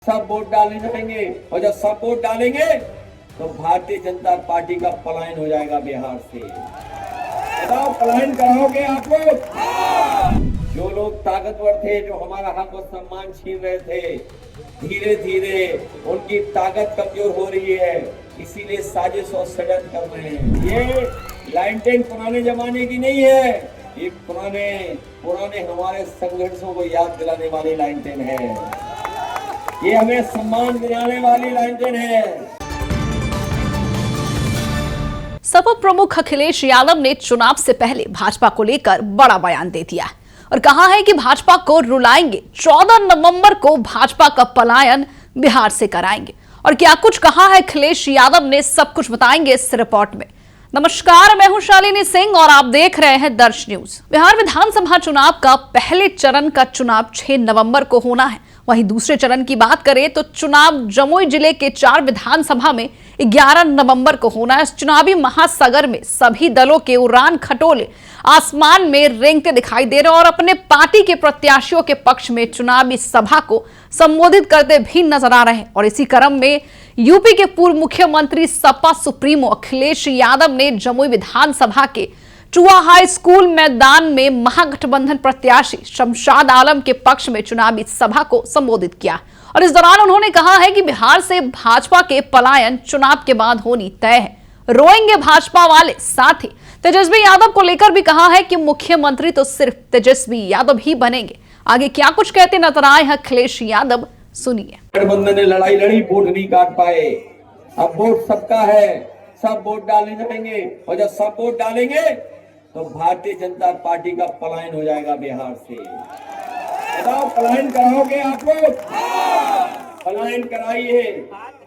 सब वोट डालने जाएंगे और जब सब वोट डालेंगे तो भारतीय जनता पार्टी का पलायन हो जाएगा बिहार से। बताओ पलायन कराओगे आप लोग? जो लोग ताकतवर थे, जो हमारा हक और सम्मान छीन रहे थे, धीरे धीरे उनकी ताकत कमजोर हो रही है, इसीलिए साजिश और षड्यंत्र कर रहे हैं। ये लाइन टेन पुराने जमाने की नहीं है, ये पुराने हमारे संघर्षों को याद दिलाने वाली लाइन टेन है। ये हमें सम्मान दिलाने वाली लाइन है। सपा प्रमुख अखिलेश यादव ने चुनाव से पहले भाजपा को लेकर बड़ा बयान दे दिया और कहा है कि भाजपा को रुलाएंगे। 14 नवंबर को भाजपा का पलायन बिहार से कराएंगे। और क्या कुछ कहा है अखिलेश यादव ने, सब कुछ बताएंगे इस रिपोर्ट में। नमस्कार, मैं हूं शालिनी सिंह और आप देख रहे हैं दर्श न्यूज। बिहार विधानसभा चुनाव का पहले चरण का चुनाव 6 नवंबर को होना है। वहीं दूसरे चरण की बात करें तो चुनाव जमुई जिले के 4 विधानसभा में 11 नवंबर को होना है। इस चुनावी महासागर में सभी दलों के उड़ान खटोले आसमान में रेंगते दिखाई दे रहे हैं और अपने पार्टी के प्रत्याशियों के पक्ष में चुनावी सभा को संबोधित करते भी नजर आ रहे हैं। और इसी क्रम में यूपी के पूर्व मुख्यमंत्री सपा सुप्रीमो अखिलेश यादव ने जमुई विधानसभा के चुआ हाई स्कूल मैदान में महागठबंधन प्रत्याशी शमशाद आलम के पक्ष में चुनावी सभा को संबोधित किया। और इस दौरान उन्होंने कहा है कि बिहार से भाजपा के पलायन चुनाव के बाद होनी तय है, रोएंगे भाजपा वाले। साथ ही तेजस्वी यादव को लेकर भी कहा है कि मुख्यमंत्री तो सिर्फ तेजस्वी यादव ही बनेंगे। आगे क्या कुछ कहते नजर आए हैं अखिलेश यादव, सुनिए। गठबंधन ने लड़ाई लड़ी, वोट नहीं काट पाए। अब वोट सबका है, सब वोट डालने जाएंगे और जब सब वोट डालेंगे तो भारतीय जनता पार्टी का पलायन हो जाएगा बिहार से। बताओ पलायन कराओगे आप लोग? पलायन कराइए,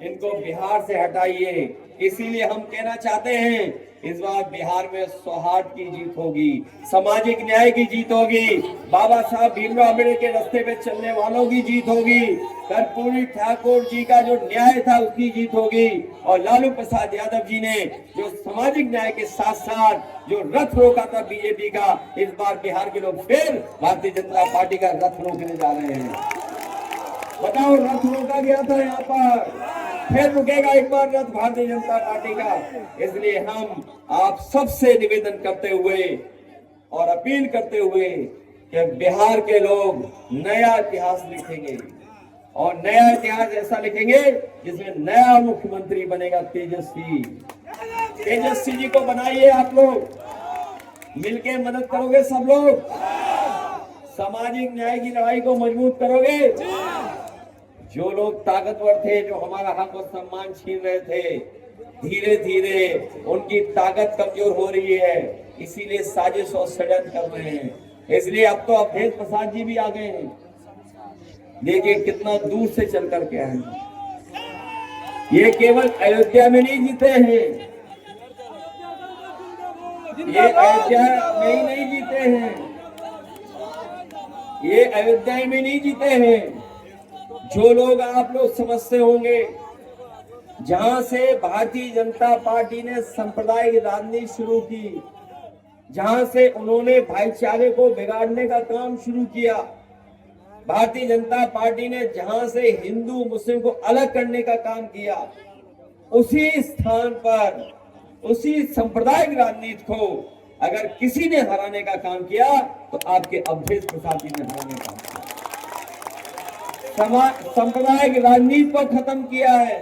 इनको बिहार से हटाइए। इसीलिए हम कहना चाहते हैं इस बार बिहार में सौहार्द की जीत होगी, सामाजिक न्याय की जीत होगी, बाबा साहब भीमराव अम्बेडकर के रास्ते पे चलने वालों की जीत होगी, कर्पूरी ठाकुर जी का जो न्याय था उसकी जीत होगी, और लालू प्रसाद यादव जी ने जो सामाजिक न्याय के साथ साथ जो रथ रोका था बीजेपी का, इस बार बिहार के लोग फिर भारतीय जनता पार्टी का रथ रोकने जा रहे हैं। बताओ, रथ रोका गया था यहाँ पर, फिर रुकेगा एक बार रथ भारतीय जनता पार्टी का। इसलिए हम आप सबसे निवेदन करते हुए और अपील करते हुए कि बिहार के लोग नया इतिहास लिखेंगे और नया इतिहास ऐसा लिखेंगे जिसमें नया मुख्यमंत्री बनेगा तेजस्वी। तेजस्वी जी को बनाइए, आप लोग मिलके मदद करोगे, सब लोग सामाजिक न्याय की लड़ाई को मजबूत करोगे। जो लोग ताकतवर थे, जो हमारा हक और सम्मान छीन रहे थे, धीरे धीरे उनकी ताकत कमजोर हो रही है, इसीलिए साजिश और षड्यंत्र कर रहे हैं। इसलिए अब तो अवधेश प्रसाद जी भी आ गए हैं। देखिए कितना दूर से चल करके आए हैं। ये केवल अयोध्या में नहीं जीते हैं, ये अयोध्या में ही नहीं जीते हैं, ये अयोध्या में नहीं जीते हैं। जो लोग आप लोग समझते होंगे, जहां से भारतीय जनता पार्टी ने सांप्रदायिक राजनीति शुरू की, जहां से उन्होंने भाईचारे को बिगाड़ने का काम शुरू किया, भारतीय जनता पार्टी ने जहां से हिंदू मुस्लिम को अलग करने का काम किया, उसी स्थान पर उसी सांप्रदायिक राजनीति को अगर किसी ने हराने का काम किया तो आपके अवधेश प्रसाद जी ने हराने का काम किया। सांप्रदायिक राजनीति को खत्म किया है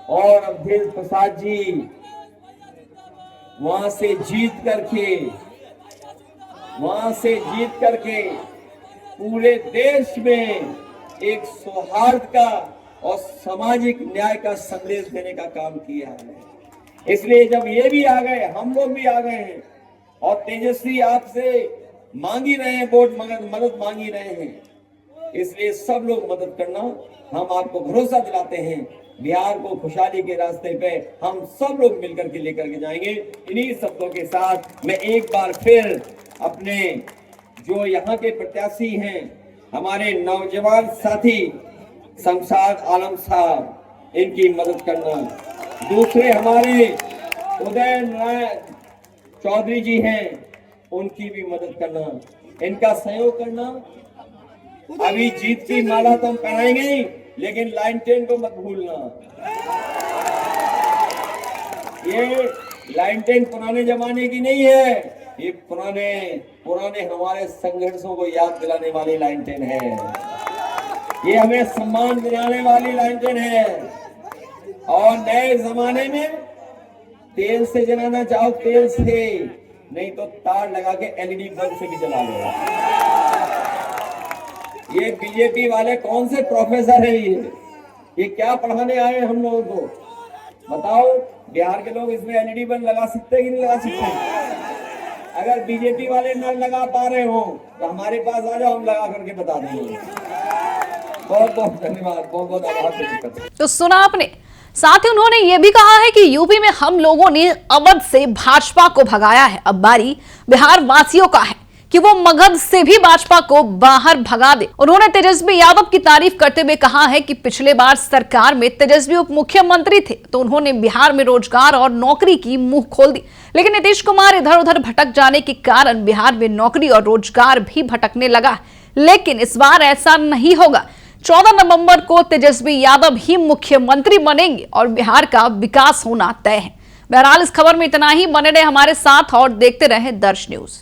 और अवधेश प्रसाद जी वहां से जीत करके पूरे देश में एक सौहार्द का और सामाजिक न्याय का संदेश देने का काम किया है। इसलिए जब ये भी आ गए, हम लोग भी आ गए हैं और तेजस्वी आपसे मांग ही रहे हैं, वोट मदद मांग ही रहे हैं, इसलिए सब लोग मदद करना। हम आपको भरोसा दिलाते हैं बिहार को खुशहाली के रास्ते पे हम सब लोग मिलकर के लेकर के जाएंगे। इन्हीं शब्दों के साथ मैं एक बार फिर अपने जो यहाँ के प्रत्याशी हैं, हमारे नौजवान साथी शमशाद आलम साहब, इनकी मदद करना। दूसरे हमारे उदय नारायण चौधरी जी हैं, उनकी भी मदद करना, इनका सहयोग करना। अभी जीत की माला तो हम पहनाएंगे नहीं, लेकिन लाइन 10 को मत भूलना। ये लाइन 10 पुराने जमाने की नहीं है, ये पुराने हमारे संघर्षों को याद दिलाने वाली लाइन 10 है। ये हमें सम्मान दिलाने वाली लाइन 10 है। और नए जमाने में तेल से जलाना चाहो तेल से, नहीं तो तार लगा के एलईडी बल्ब से भी जला लो। ये बीजेपी वाले कौन से प्रोफेसर है? ये क्या पढ़ाने आए हम लोगों को? बताओ, बिहार के लोग इसमें एलईडी बल्ब लगा सकते हैं कि नहीं लगा सकते? अगर बीजेपी वाले न लगा पा रहे हो तो हमारे पास आ जाओ, हम लगा करके बता देंगे। बहुत बहुत धन्यवाद, बहुत बहुत आभार। तो सुना आपने। साथ ही उन्होंने ये भी कहा है कि यूपी में हम लोगों ने अवध से भाजपा को भगाया है, अब बारी बिहार वासियों का है कि वो मगध से भी भाजपा को बाहर भगा दे। उन्होंने तेजस्वी यादव की तारीफ करते हुए कहा है कि पिछले बार सरकार में तेजस्वी उप मुख्यमंत्री थे तो उन्होंने बिहार में रोजगार और नौकरी की मुंह खोल दी, लेकिन नीतीश कुमार इधर उधर भटक जाने के कारण बिहार में नौकरी और रोजगार भी भटकने लगा। लेकिन इस बार ऐसा नहीं होगा। 14 नवंबर को तेजस्वी यादव ही मुख्यमंत्री बनेंगे और बिहार का विकास होना तय है। बहरहाल इस खबर में इतना ही। बने रहे हमारे साथ और देखते रहे दर्श न्यूज।